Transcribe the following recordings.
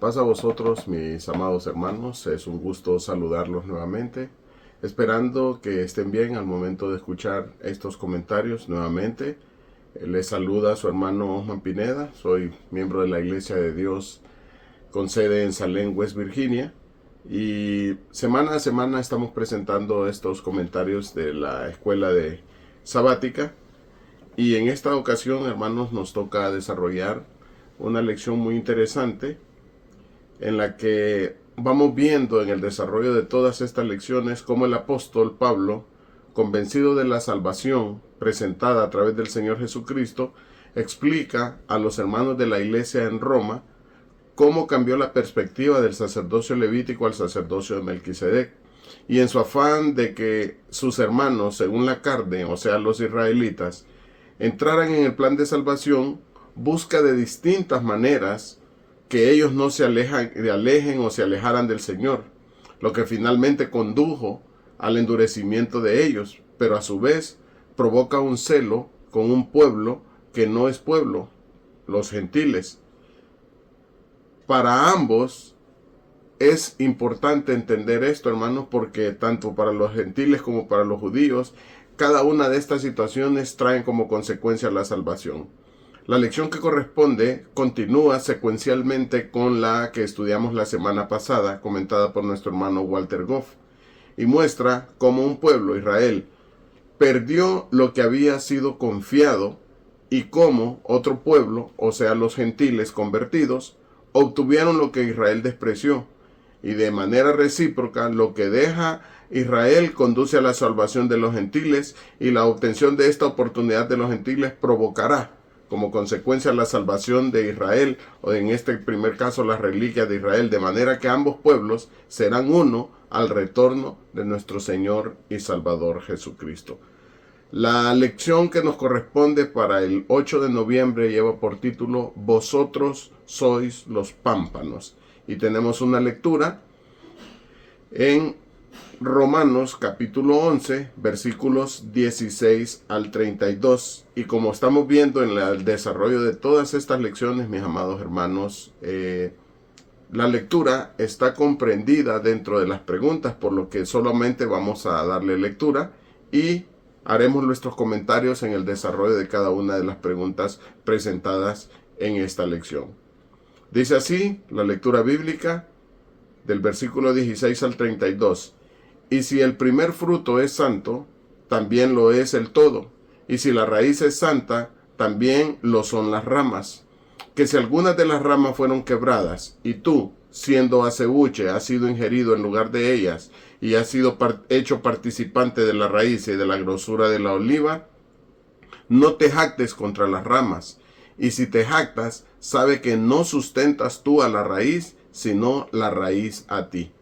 paz a vosotros, mis amados hermanos. Es un gusto saludarlos nuevamente, esperando que estén bien al momento de escuchar estos comentarios nuevamente. Les saluda su hermano Osman Pineda. Soy miembro de la Iglesia de Dios con sede en Salem, West Virginia. Y semana a semana estamos presentando estos comentarios de la escuela de sabática. Y en esta ocasión, hermanos, nos toca desarrollar una lección muy interesante en la que vamos viendo en el desarrollo de todas estas lecciones cómo el apóstol Pablo, convencido de la salvación presentada a través del Señor Jesucristo, explica a los hermanos de la iglesia en Roma cómo cambió la perspectiva del sacerdocio levítico al sacerdocio de Melquisedec. Y en su afán de que sus hermanos, según la carne, o sea, los israelitas, entraran en el plan de salvación, busca de distintas maneras que ellos no se alejen o se alejaran del Señor, lo que finalmente condujo al endurecimiento de ellos, pero a su vez provoca un celo con un pueblo que no es pueblo, los gentiles. Para ambos es importante entender esto, hermanos, porque tanto para los gentiles como para los judíos, cada una de estas situaciones traen como consecuencia la salvación. La lección que corresponde continúa secuencialmente con la que estudiamos la semana pasada, comentada por nuestro hermano Walter Goff, y muestra cómo un pueblo, Israel, perdió lo que había sido confiado y cómo otro pueblo, o sea, los gentiles convertidos, obtuvieron lo que Israel despreció. Y de manera recíproca, lo que deja Israel conduce a la salvación de los gentiles, y la obtención de esta oportunidad de los gentiles provocará como consecuencia la salvación de Israel, o en este primer caso las reliquias de Israel, de manera que ambos pueblos serán uno al retorno de nuestro Señor y Salvador Jesucristo. La lección que nos corresponde para el 8 de noviembre lleva por título Vosotros sois los pámpanos, y tenemos una lectura en Romanos capítulo 11, versículos 16 al 32. Y como estamos viendo en el desarrollo de todas estas lecciones, mis amados hermanos, la lectura está comprendida dentro de las preguntas, por lo que solamente vamos a darle lectura y haremos nuestros comentarios en el desarrollo de cada una de las preguntas presentadas en esta lección. Dice así la lectura bíblica del versículo 16 al 32. Y si el primer fruto es santo, también lo es el todo. Y si la raíz es santa, también lo son las ramas. Que si algunas de las ramas fueron quebradas, y tú, siendo acebuche, has sido ingerido en lugar de ellas, y has sido hecho participante de la raíz y de la grosura de la oliva, no te jactes contra las ramas. Y si te jactas, sabe que no sustentas tú a la raíz, sino la raíz a ti.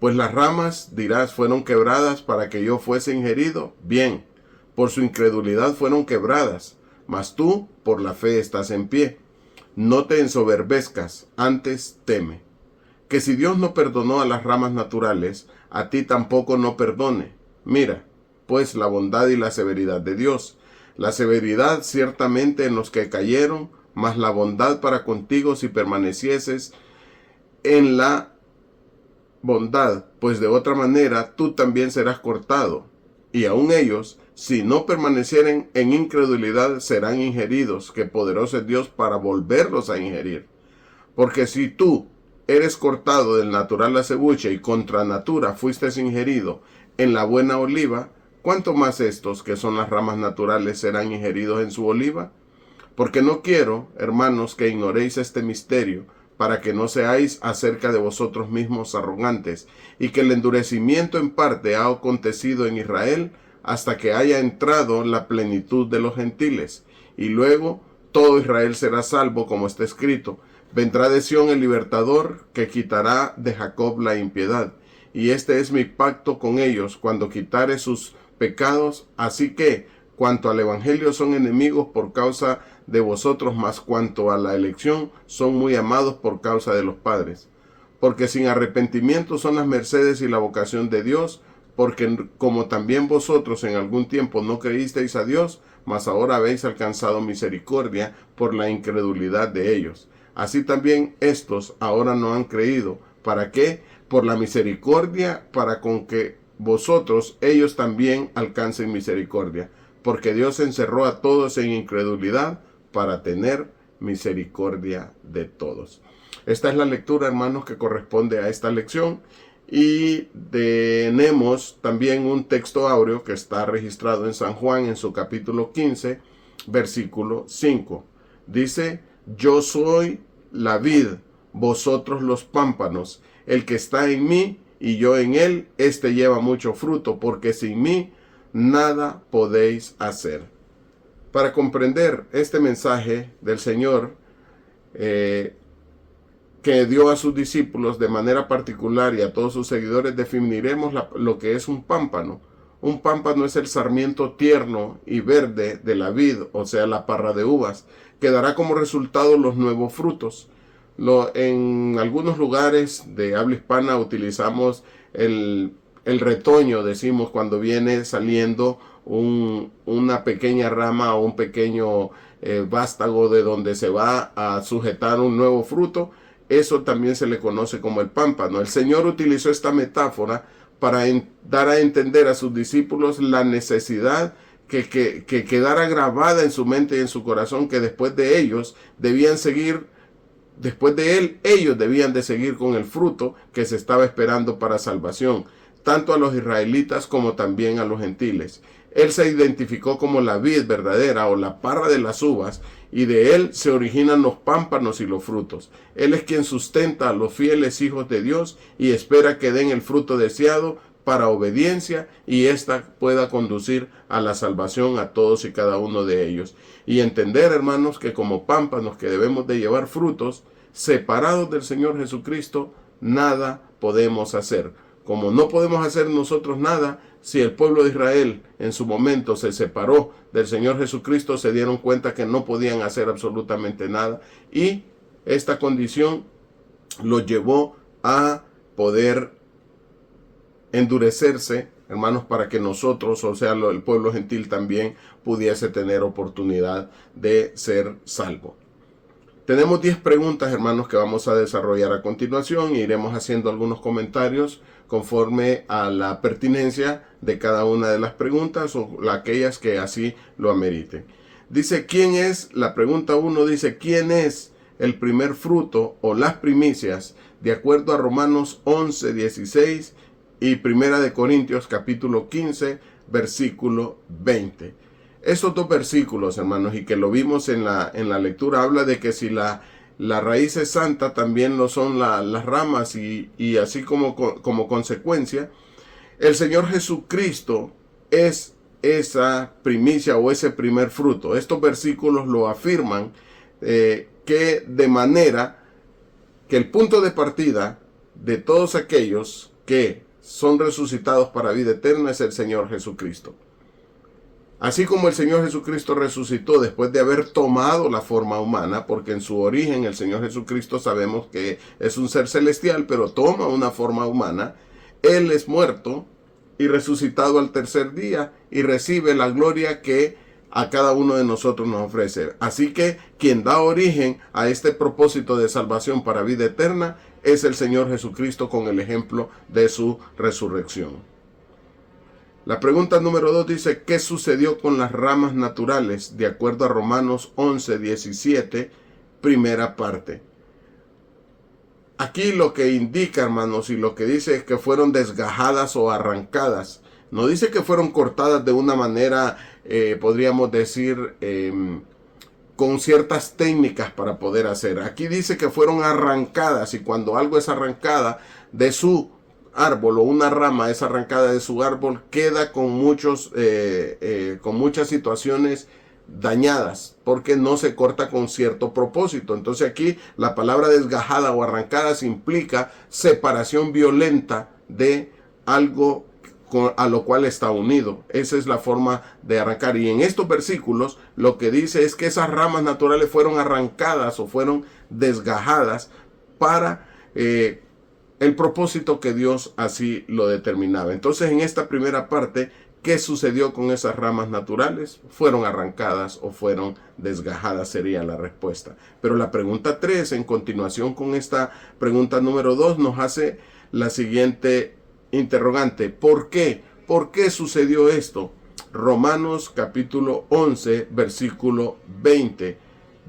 Pues las ramas, dirás, fueron quebradas para que yo fuese ingerido. Bien, por su incredulidad fueron quebradas, mas tú por la fe estás en pie. No te ensoberbezcas, antes teme. Que si Dios no perdonó a las ramas naturales, a ti tampoco no perdone. Mira, pues la bondad y la severidad de Dios. La severidad ciertamente en los que cayeron, mas la bondad para contigo si permanecieses en la bondad, pues de otra manera tú también serás cortado. Y aun ellos, si no permanecieren en incredulidad, serán ingeridos, que poderoso es Dios para volverlos a ingerir. Porque si tú eres cortado del natural acebuche y contra natura fuiste ingerido en la buena oliva, ¿cuánto más estos, que son las ramas naturales, serán ingeridos en su oliva? Porque no quiero, hermanos, que ignoréis este misterio, para que no seáis acerca de vosotros mismos arrogantes, y que el endurecimiento en parte ha acontecido en Israel, hasta que haya entrado la plenitud de los gentiles. Y luego todo Israel será salvo, como está escrito: vendrá de Sión el libertador, que quitará de Jacob la impiedad. Y este es mi pacto con ellos, cuando quitare sus pecados. Así que, cuanto al evangelio son enemigos por causa de vosotros, mas cuanto a la elección son muy amados por causa de los padres. Porque sin arrepentimiento son las mercedes y la vocación de Dios, porque como también vosotros en algún tiempo no creísteis a Dios, mas ahora habéis alcanzado misericordia por la incredulidad de ellos. así también estos ahora no han creído. ¿Para qué? Por la misericordia, para con que vosotros, ellos también alcancen misericordia. Porque Dios encerró a todos en incredulidad para tener misericordia de todos. Esta es la lectura, hermanos, que corresponde a esta lección. Y tenemos también un texto áureo que está registrado en San Juan en su capítulo 15, versículo 5. Dice: yo soy la vid, vosotros los pámpanos. El que está en mí y yo en él, éste lleva mucho fruto, porque sin mí nada podéis hacer. Para comprender este mensaje del Señor, que dio a sus discípulos de manera particular y a todos sus seguidores, definiremos lo que es un pámpano. Un pámpano es el sarmiento tierno y verde de la vid, o sea, la parra de uvas, que dará como resultado los nuevos frutos. En algunos lugares de habla hispana utilizamos el retoño, decimos, cuando viene saliendo una pequeña rama o un pequeño vástago de donde se va a sujetar un nuevo fruto. Eso también se le conoce como el pámpano. El Señor utilizó esta metáfora para dar a entender a sus discípulos la necesidad que quedara grabada en su mente y en su corazón, que después de ellos debían seguir, después de él, ellos debían de seguir con el fruto que se estaba esperando para salvación, tanto a los israelitas como también a los gentiles. Él se identificó como la vid verdadera o la parra de las uvas, y de él se originan los pámpanos y los frutos. Él es quien sustenta a los fieles hijos de Dios y espera que den el fruto deseado para obediencia, y ésta pueda conducir a la salvación a todos y cada uno de ellos. Y entender, hermanos, que como pámpanos que debemos de llevar frutos, separados del Señor Jesucristo, nada podemos hacer. Como no podemos hacer nosotros nada, si el pueblo de Israel en su momento se separó del Señor Jesucristo, se dieron cuenta que no podían hacer absolutamente nada, y esta condición los llevó a poder endurecerse, hermanos, para que nosotros, o sea, el pueblo gentil también pudiese tener oportunidad de ser salvo. Tenemos 10 preguntas, hermanos, que vamos a desarrollar a continuación, e iremos haciendo algunos comentarios conforme a la pertinencia de cada una de las preguntas o aquellas que así lo ameriten. Dice, ¿quién es? La pregunta 1 dice, ¿quién es el primer fruto o las primicias? De acuerdo a Romanos 11, 16 y Primera de Corintios capítulo 15, versículo 20. Estos dos versículos, hermanos, y que lo vimos en la lectura, habla de que si la raíz es santa, también lo son las ramas, y así como consecuencia, el Señor Jesucristo es esa primicia o ese primer fruto. Estos versículos lo afirman, que de manera que el punto de partida de todos aquellos que son resucitados para vida eterna es el Señor Jesucristo. Así como el Señor Jesucristo resucitó después de haber tomado la forma humana, porque en su origen el Señor Jesucristo sabemos que es un ser celestial, pero toma una forma humana. Él es muerto y resucitado al tercer día y recibe la gloria que a cada uno de nosotros nos ofrece. Así que quien da origen a este propósito de salvación para vida eterna es el Señor Jesucristo, con el ejemplo de su resurrección. La pregunta número 2 dice, ¿qué sucedió con las ramas naturales? De acuerdo a Romanos 11, 17, primera parte. Aquí lo que indica, hermanos, y lo que dice es que fueron desgajadas o arrancadas. No dice que fueron cortadas de una manera, podríamos decir, con ciertas técnicas para poder hacer. Aquí dice que fueron arrancadas, y cuando algo es arrancada de su árbol o una rama es arrancada de su árbol, queda con muchas situaciones dañadas, porque no se corta con cierto propósito. Entonces aquí la palabra desgajada o arrancadas implica separación violenta de algo a lo cual está unido. Esa es la forma de arrancar. Y en estos versículos lo que dice es que esas ramas naturales fueron arrancadas o fueron desgajadas para el propósito que Dios así lo determinaba. Entonces, en esta primera parte, ¿qué sucedió con esas ramas naturales? Fueron arrancadas o fueron desgajadas, sería la respuesta. Pero la pregunta 3, en continuación con esta pregunta número 2, nos hace la siguiente interrogante. ¿Por qué? ¿Por qué sucedió esto? Romanos capítulo 11, versículo 20.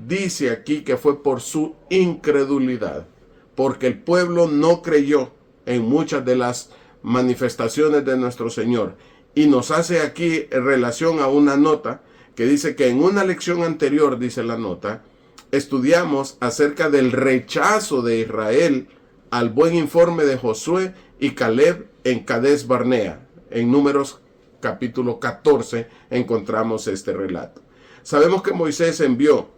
Dice aquí que fue por su incredulidad, porque el pueblo no creyó en muchas de las manifestaciones de nuestro Señor. Y nos hace aquí en relación a una nota que dice que en una lección anterior, dice la nota, estudiamos acerca del rechazo de Israel al buen informe de Josué y Caleb en Cades Barnea. En Números capítulo 14 encontramos este relato. Sabemos que Moisés envió,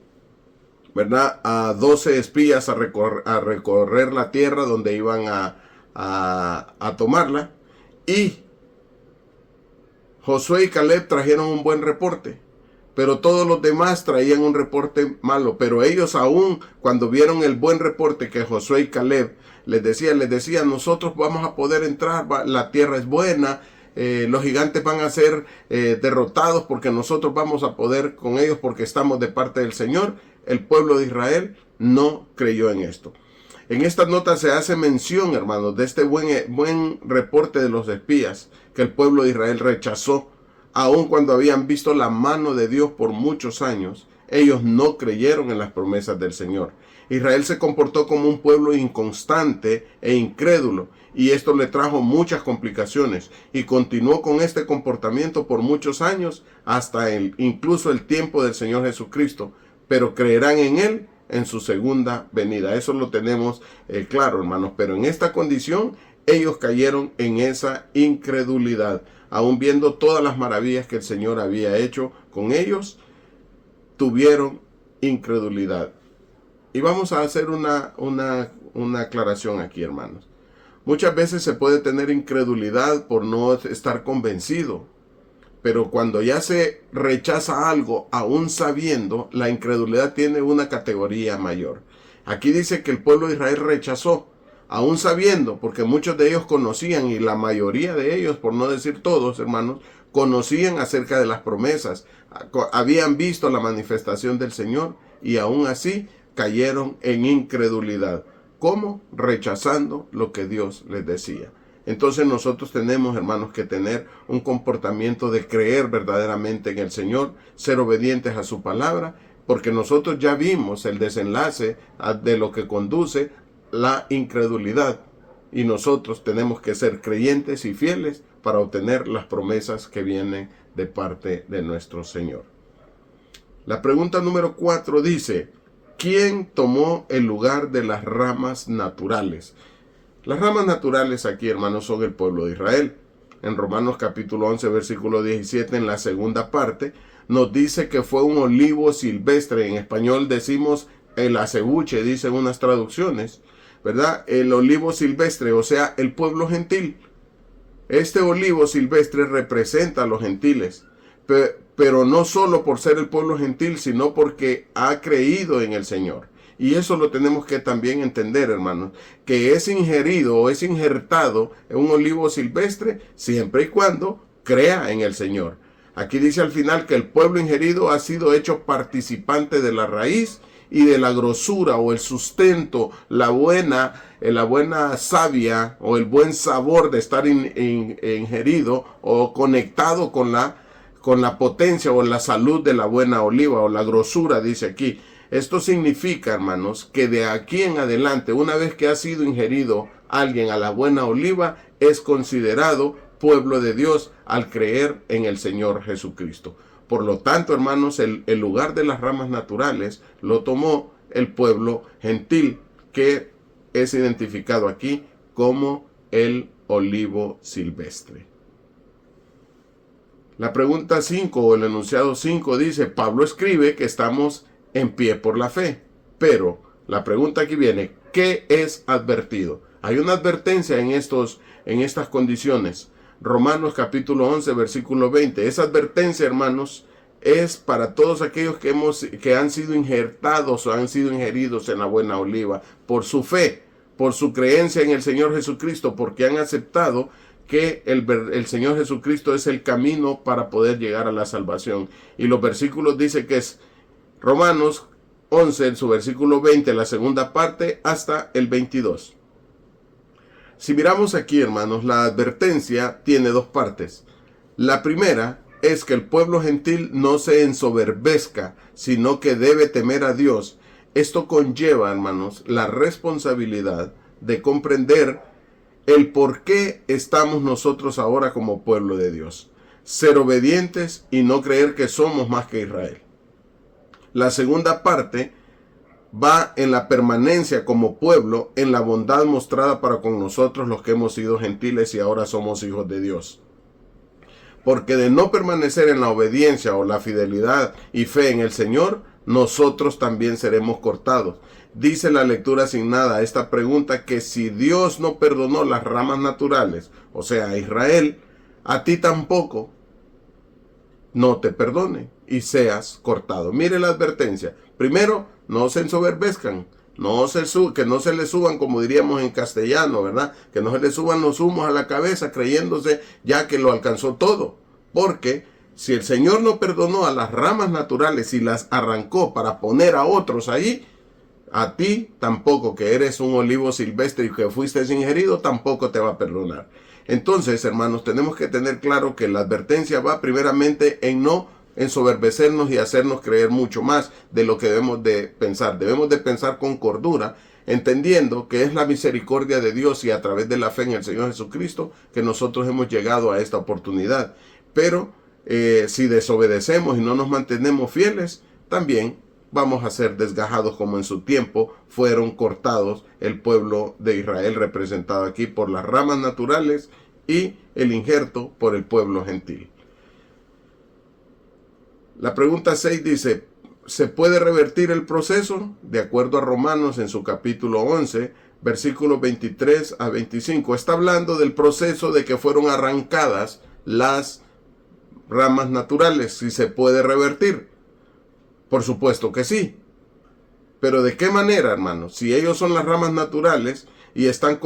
¿verdad?, a 12 espías a recorrer la tierra donde iban a tomarla, y Josué y Caleb trajeron un buen reporte, pero todos los demás traían un reporte malo. Pero ellos, aún cuando vieron el buen reporte que Josué y Caleb les decían, nosotros vamos a poder entrar, la tierra es buena, los gigantes van a ser derrotados porque nosotros vamos a poder con ellos porque estamos de parte del Señor. El pueblo de Israel no creyó en esto. En esta nota se hace mención, hermanos, de este buen reporte de los espías que el pueblo de Israel rechazó. Aun cuando habían visto la mano de Dios por muchos años, ellos no creyeron en las promesas del Señor. Israel se comportó como un pueblo inconstante e incrédulo, y esto le trajo muchas complicaciones, y continuó con este comportamiento por muchos años, hasta incluso el tiempo del Señor Jesucristo. Pero creerán en Él en su segunda venida. Eso lo tenemos claro, hermanos. Pero en esta condición, ellos cayeron en esa incredulidad. Aún viendo todas las maravillas que el Señor había hecho con ellos, tuvieron incredulidad. Y vamos a hacer una aclaración aquí, hermanos. Muchas veces se puede tener incredulidad por no estar convencido. Pero cuando ya se rechaza algo, aún sabiendo, la incredulidad tiene una categoría mayor. Aquí dice que el pueblo de Israel rechazó, aún sabiendo, porque muchos de ellos conocían, y la mayoría de ellos, por no decir todos, hermanos, conocían acerca de las promesas, habían visto la manifestación del Señor, y aún así cayeron en incredulidad. ¿Cómo? Rechazando lo que Dios les decía. Entonces nosotros tenemos, hermanos, que tener un comportamiento de creer verdaderamente en el Señor, ser obedientes a su palabra, porque nosotros ya vimos el desenlace de lo que conduce la incredulidad, y nosotros tenemos que ser creyentes y fieles para obtener las promesas que vienen de parte de nuestro Señor. La pregunta número 4 dice, ¿quién tomó el lugar de las ramas naturales? Las ramas naturales aquí, hermanos, son el pueblo de Israel. En Romanos capítulo 11, versículo 17, en la segunda parte, nos dice que fue un olivo silvestre. En español decimos el acebuche, dicen unas traducciones, ¿verdad? El olivo silvestre, o sea, el pueblo gentil. Este olivo silvestre representa a los gentiles, pero no solo por ser el pueblo gentil, sino porque ha creído en el Señor. Y eso lo tenemos que también entender, hermanos, que es ingerido o es injertado en un olivo silvestre siempre y cuando crea en el Señor. Aquí dice al final que el pueblo ingerido ha sido hecho participante de la raíz y de la grosura o el sustento, la buena savia o el buen sabor de estar ingerido o conectado con la potencia o la salud de la buena oliva o la grosura, dice aquí. Esto significa, hermanos, que de aquí en adelante, una vez que ha sido ingerido alguien a la buena oliva, es considerado pueblo de Dios al creer en el Señor Jesucristo. Por lo tanto, hermanos, el lugar de las ramas naturales lo tomó el pueblo gentil, que es identificado aquí como el olivo silvestre. La pregunta 5 o el enunciado 5 dice, Pablo escribe que estamos en pie por la fe. Pero la pregunta aquí viene, ¿qué es advertido? Hay una advertencia en estas condiciones. Romanos capítulo 11, versículo 20. Esa advertencia, hermanos, es para todos aquellos que han sido injertados o han sido ingeridos en la buena oliva por su fe, por su creencia en el Señor Jesucristo, porque han aceptado que el Señor Jesucristo es el camino para poder llegar a la salvación. Y los versículos dice que es Romanos 11, en su versículo 20, la segunda parte, hasta el 22. Si miramos aquí, hermanos, la advertencia tiene dos partes. La primera es que el pueblo gentil no se ensoberbezca, sino que debe temer a Dios. Esto conlleva, hermanos, la responsabilidad de comprender el por qué estamos nosotros ahora como pueblo de Dios. Ser obedientes y no creer que somos más que Israel. La segunda parte va en la permanencia como pueblo, en la bondad mostrada para con nosotros los que hemos sido gentiles y ahora somos hijos de Dios. Porque de no permanecer en la obediencia o la fidelidad y fe en el Señor, nosotros también seremos cortados. Dice la lectura asignada a esta pregunta que si Dios no perdonó las ramas naturales, o sea, a Israel, a ti tampoco no te perdone y seas cortado. Mire la advertencia. Primero, no se ensoberbezcan, que no se le suban, como diríamos en castellano, ¿verdad? Que no se le suban los humos a la cabeza creyéndose ya que lo alcanzó todo. Porque si el Señor no perdonó a las ramas naturales y las arrancó para poner a otros ahí, a ti tampoco, que eres un olivo silvestre y que fuiste ingerido, tampoco te va a perdonar. Entonces, hermanos, tenemos que tener claro que la advertencia va primeramente en no ensoberbecernos y hacernos creer mucho más de lo que debemos de pensar. Debemos de pensar con cordura, entendiendo que es la misericordia de Dios y a través de la fe en el Señor Jesucristo que nosotros hemos llegado a esta oportunidad. Pero si desobedecemos y no nos mantenemos fieles, también vamos a ser desgajados como en su tiempo fueron cortados el pueblo de Israel, representado aquí por las ramas naturales y el injerto por el pueblo gentil. La pregunta 6 dice, ¿se puede revertir el proceso? De acuerdo a Romanos en su capítulo 11, versículos 23 a 25, está hablando del proceso de que fueron arrancadas las ramas naturales. ¿Si se puede revertir? Por supuesto que sí. Pero ¿de qué manera, hermanos? Si ellos son las ramas naturales y están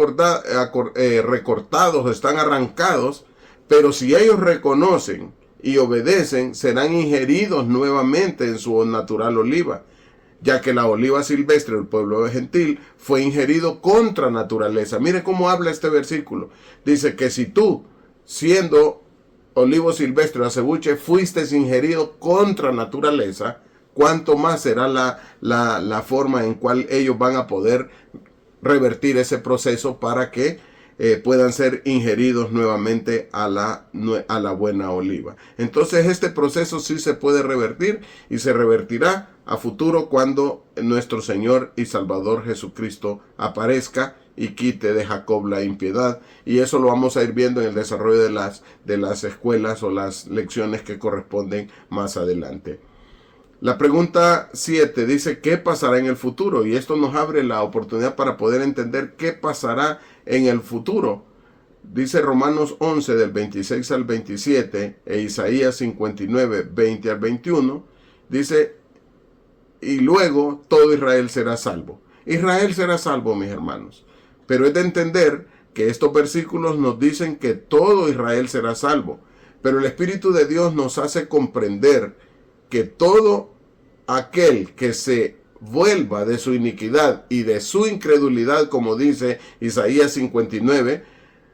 recortados, están arrancados, pero si ellos reconocen y obedecen, serán ingeridos nuevamente en su natural oliva, ya que la oliva silvestre del pueblo gentil fue ingerido contra naturaleza. Mire cómo habla este versículo. Dice que si tú, siendo olivo silvestre o acebuche, fuiste ingerido contra naturaleza, cuánto más será la forma en cual ellos van a poder revertir ese proceso para que puedan ser ingeridos nuevamente a la buena oliva. Entonces este proceso sí se puede revertir y se revertirá a futuro cuando nuestro Señor y Salvador Jesucristo aparezca y quite de Jacob la impiedad. Y eso lo vamos a ir viendo en el desarrollo de las escuelas o las lecciones que corresponden más adelante. La pregunta 7 dice, ¿qué pasará en el futuro? Y esto nos abre la oportunidad para poder entender qué pasará en el futuro. Dice Romanos 11 del 26 al 27 e Isaías 59, 20 al 21. Dice, y luego todo Israel será salvo. Israel será salvo, mis hermanos. Pero es de entender que estos versículos nos dicen que todo Israel será salvo. Pero el Espíritu de Dios nos hace comprender que todo aquel que se vuelva de su iniquidad y de su incredulidad, como dice Isaías 59,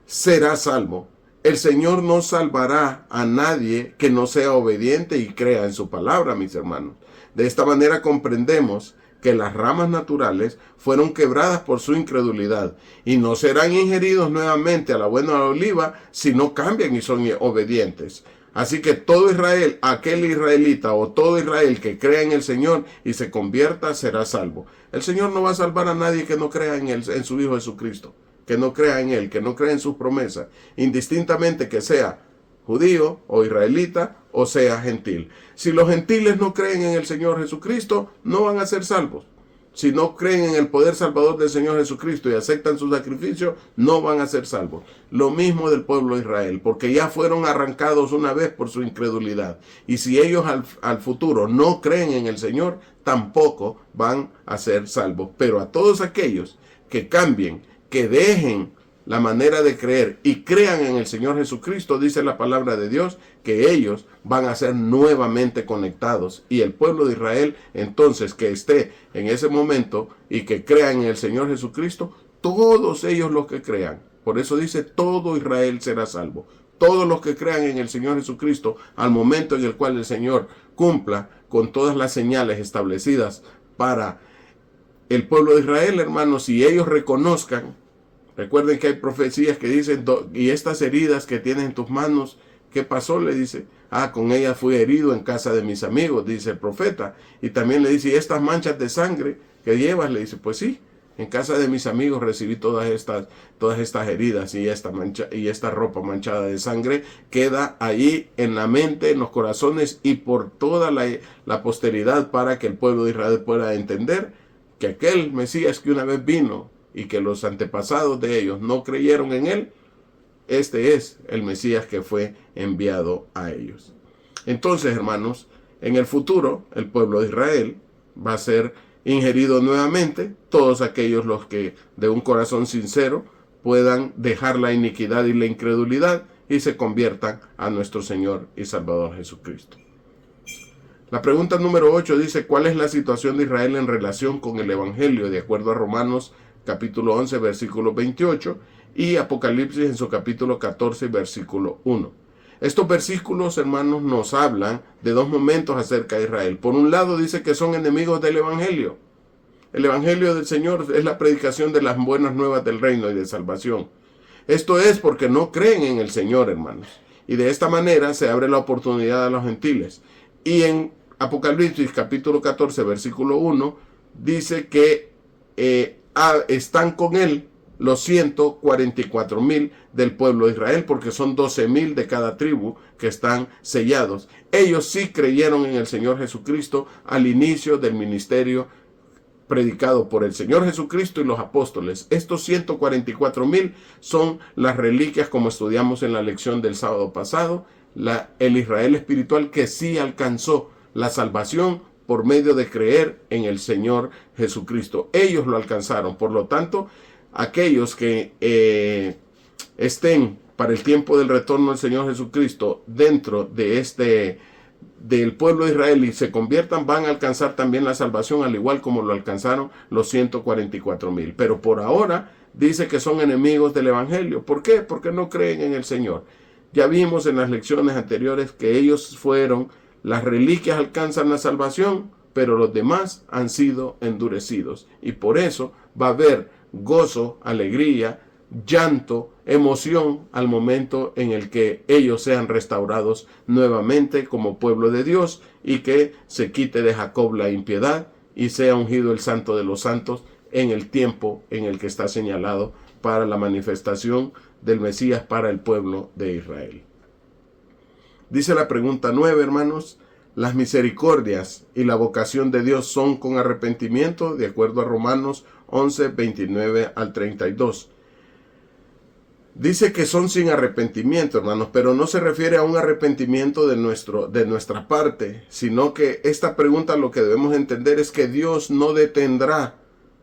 será salvo. El Señor no salvará a nadie que no sea obediente y crea en su palabra, mis hermanos. De esta manera comprendemos que las ramas naturales fueron quebradas por su incredulidad y no serán ingeridos nuevamente a la buena oliva si no cambian y son obedientes. Así que todo Israel, aquel israelita o todo Israel que crea en el Señor y se convierta, será salvo. El Señor no va a salvar a nadie que no crea en su Hijo Jesucristo, que no crea en Él, que no crea en sus promesas, indistintamente que sea judío o israelita o sea gentil. Si los gentiles no creen en el Señor Jesucristo, no van a ser salvos. Si no creen en el poder salvador del Señor Jesucristo y aceptan su sacrificio, no van a ser salvos. Lo mismo del pueblo de Israel, porque ya fueron arrancados una vez por su incredulidad. Y si ellos al futuro no creen en el Señor, tampoco van a ser salvos. Pero a todos aquellos que cambien, que dejen la manera de creer y crean en el Señor Jesucristo, dice la palabra de Dios, que ellos van a ser nuevamente conectados. Y el pueblo de Israel, entonces, que esté en ese momento y que crean en el Señor Jesucristo, todos ellos los que crean. Por eso dice, todo Israel será salvo. Todos los que crean en el Señor Jesucristo, al momento en el cual el Señor cumpla con todas las señales establecidas para el pueblo de Israel, hermanos, y ellos reconozcan. Recuerden que hay profecías que dicen, y estas heridas que tienes en tus manos, ¿qué pasó? Le dice, con ellas fui herido en casa de mis amigos, dice el profeta. Y también le dice, ¿y estas manchas de sangre que llevas? Le dice, pues sí, en casa de mis amigos recibí todas estas heridas, y esta ropa manchada de sangre queda ahí en la mente, en los corazones y por toda la posteridad, para que el pueblo de Israel pueda entender que aquel Mesías que una vez vino y que los antepasados de ellos no creyeron en él, este es el Mesías que fue enviado a ellos. Entonces, hermanos, en el futuro el pueblo de Israel va a ser ingerido nuevamente, todos aquellos los que de un corazón sincero puedan dejar la iniquidad y la incredulidad y se conviertan a nuestro Señor y Salvador Jesucristo. La pregunta número 8 dice, ¿cuál es la situación de Israel en relación con el Evangelio? De acuerdo a Romanos capítulo 11, versículo 28 y Apocalipsis en su capítulo 14, versículo 1. Estos versículos, hermanos, nos hablan de dos momentos acerca de Israel. Por un lado dice que son enemigos del Evangelio. El Evangelio del Señor es la predicación de las buenas nuevas del reino y de salvación. Esto es porque no creen en el Señor, hermanos. Y de esta manera se abre la oportunidad a los gentiles. Y en Apocalipsis capítulo 14, versículo 1, dice que están con él los 144,000 del pueblo de Israel, porque son 12,000 de cada tribu que están sellados. Ellos sí creyeron en el Señor Jesucristo al inicio del ministerio predicado por el Señor Jesucristo y los apóstoles. Estos 144,000 son las reliquias, como estudiamos en la lección del sábado pasado, el Israel espiritual que sí alcanzó la salvación por medio de creer en el Señor Jesucristo. Ellos lo alcanzaron. Por lo tanto, aquellos que estén para el tiempo del retorno del Señor Jesucristo dentro de del pueblo de Israel y se conviertan, van a alcanzar también la salvación, al igual como lo alcanzaron los 144,000. Pero por ahora dice que son enemigos del Evangelio. ¿Por qué? Porque no creen en el Señor. Ya vimos en las lecciones anteriores que ellos fueron, las reliquias alcanzan la salvación, pero los demás han sido endurecidos. Y por eso va a haber gozo, alegría, llanto, emoción al momento en el que ellos sean restaurados nuevamente como pueblo de Dios y que se quite de Jacob la impiedad y sea ungido el Santo de los Santos en el tiempo en el que está señalado para la manifestación del Mesías para el pueblo de Israel. Dice la pregunta 9, hermanos, las misericordias y la vocación de Dios son con arrepentimiento, de acuerdo a Romanos 11, 29 al 32. Dice que son sin arrepentimiento, hermanos, pero no se refiere a un arrepentimiento de nuestra parte, sino que esta pregunta lo que debemos entender es que Dios no detendrá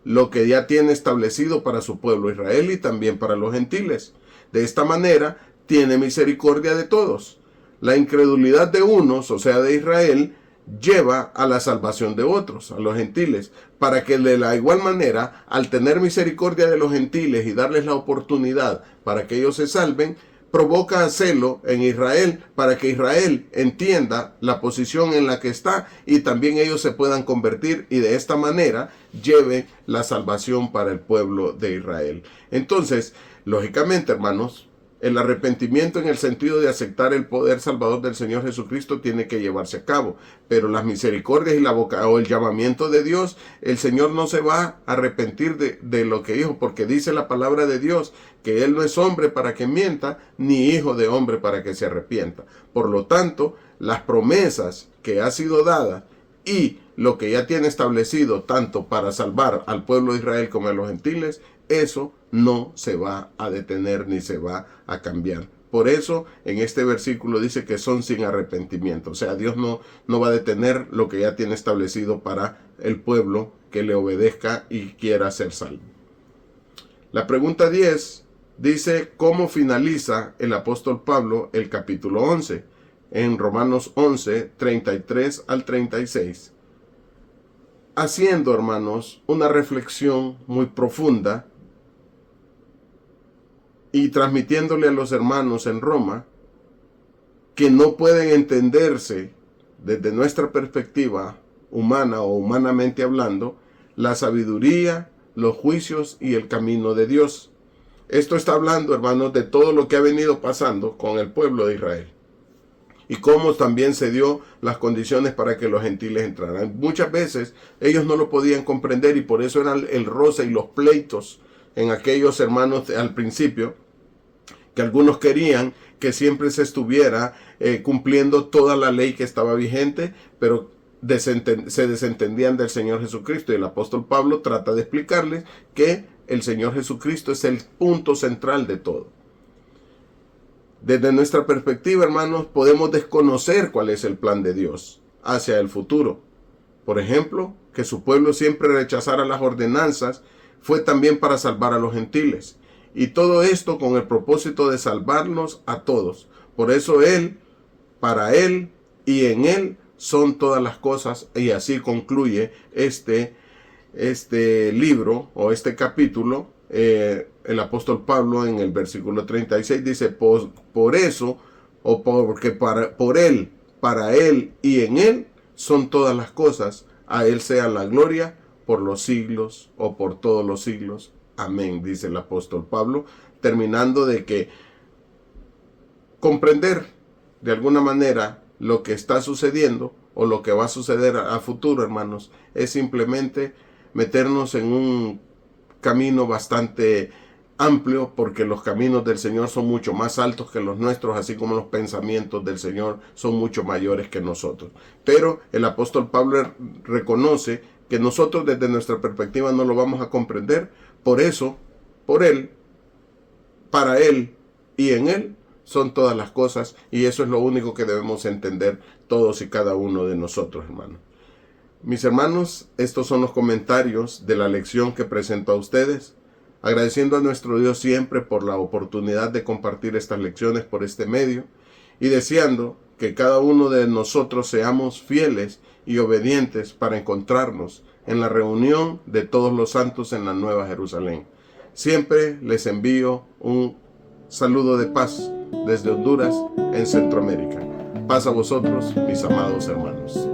lo que ya tiene establecido para su pueblo Israel y también para los gentiles. De esta manera, tiene misericordia de todos. La incredulidad de unos, o sea de Israel, lleva a la salvación de otros, a los gentiles, para que de la igual manera, al tener misericordia de los gentiles y darles la oportunidad para que ellos se salven, provoca celo en Israel para que Israel entienda la posición en la que está y también ellos se puedan convertir y de esta manera lleve la salvación para el pueblo de Israel. Entonces, lógicamente, hermanos, el arrepentimiento en el sentido de aceptar el poder salvador del Señor Jesucristo tiene que llevarse a cabo, pero las misericordias y el llamamiento de Dios, el Señor no se va a arrepentir de lo que dijo, porque dice la palabra de Dios que Él no es hombre para que mienta, ni hijo de hombre para que se arrepienta. Por lo tanto, las promesas que ha sido dadas y lo que ya tiene establecido tanto para salvar al pueblo de Israel como a los gentiles, eso no se va a detener ni se va a cambiar. Por eso en este versículo dice que son sin arrepentimiento. O sea, Dios no va a detener lo que ya tiene establecido para el pueblo que le obedezca y quiera ser salvo. La pregunta 10 dice cómo finaliza el apóstol Pablo el capítulo 11, en Romanos 11, 33 al 36. Haciendo, hermanos, una reflexión muy profunda y transmitiéndole a los hermanos en Roma que no pueden entenderse desde nuestra perspectiva humana o humanamente hablando, la sabiduría, los juicios y el camino de Dios. Esto está hablando, hermanos, de todo lo que ha venido pasando con el pueblo de Israel y cómo también se dio las condiciones para que los gentiles entraran. Muchas veces ellos no lo podían comprender y por eso eran el roce y los pleitos en aquellos hermanos al principio, que algunos querían que siempre se estuviera cumpliendo toda la ley que estaba vigente, pero se desentendían del Señor Jesucristo. Y el apóstol Pablo trata de explicarles que el Señor Jesucristo es el punto central de todo. Desde nuestra perspectiva, hermanos, podemos desconocer cuál es el plan de Dios hacia el futuro. Por ejemplo, que su pueblo siempre rechazara las ordenanzas fue también para salvar a los gentiles. Y todo esto con el propósito de salvarnos a todos. Por eso Él, para Él y en Él son todas las cosas. Y así concluye este libro o este capítulo. El apóstol Pablo en el versículo 36 dice, por eso, o porque por Él, para Él y en Él son todas las cosas. A Él sea la gloria por los siglos o por todos los siglos. Amén, dice el apóstol Pablo, terminando de que comprender de alguna manera lo que está sucediendo o lo que va a suceder a futuro, hermanos, es simplemente meternos en un camino bastante amplio, porque los caminos del Señor son mucho más altos que los nuestros, así como los pensamientos del Señor son mucho mayores que nosotros. Pero el apóstol Pablo reconoce que nosotros desde nuestra perspectiva no lo vamos a comprender. Por eso, por Él, para Él y en Él son todas las cosas, y eso es lo único que debemos entender todos y cada uno de nosotros, hermanos. Mis hermanos, estos son los comentarios de la lección que presento a ustedes, agradeciendo a nuestro Dios siempre por la oportunidad de compartir estas lecciones por este medio y deseando que cada uno de nosotros seamos fieles y obedientes para encontrarnos en la reunión de todos los santos en la Nueva Jerusalén. Siempre les envío un saludo de paz desde Honduras, en Centroamérica. Paz a vosotros, mis amados hermanos.